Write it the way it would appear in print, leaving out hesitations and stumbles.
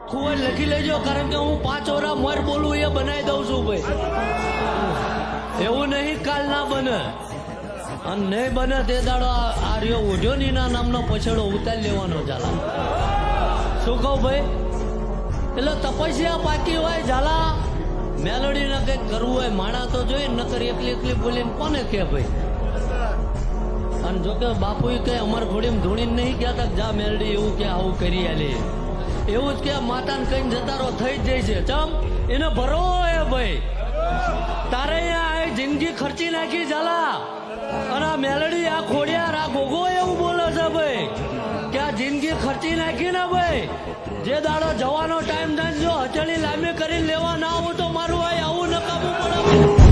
ખુદ લખી લેજો, કારણ કે હું 5 ઓરા મોર બોલું એ બનાવી દઉં છું ભાઈ. એવું નહીં કાલ ના બને, અને નહીં બને તે દાડો આ રહ્યો ઉજોનીના નામનો પછેડો ઉતારી લેવાનો ઝાલા. શું કહું ભાઈ? એટલે તપસ્યા પાકી હોય ઝાલા, મેલોડીને કંઈક કરવું હોય માણા તો જોઈએ, નકર એકલી એકલી બોલીને કોને કે ભાઈ. અને જોકે બાપુ કે અમારે ઘોડીમાં ધૂણીને નહીં કહેતા જા મેલડી એવું કે આવું કરી આલે, એવું જ કે માતાને કઈ જતા રહો થઈ જ જાય છે. ચમ એને ભરો હે ભાઈ, તારે અહીંયા જિંદગી ખર્ચી નાખી ઝાલા, અને આ મેલડી આ ખોડિયાર આ ગોગો એવું બોલે છે ભાઈ કે આ જિંદગી ખર્ચી નાખી ને ભાઈ, જે દાડો જવાનો ટાઈમ થાય જો હચેલી લાંબી કરીને લેવા ના આવું તો મારું આવું નકામું પડે.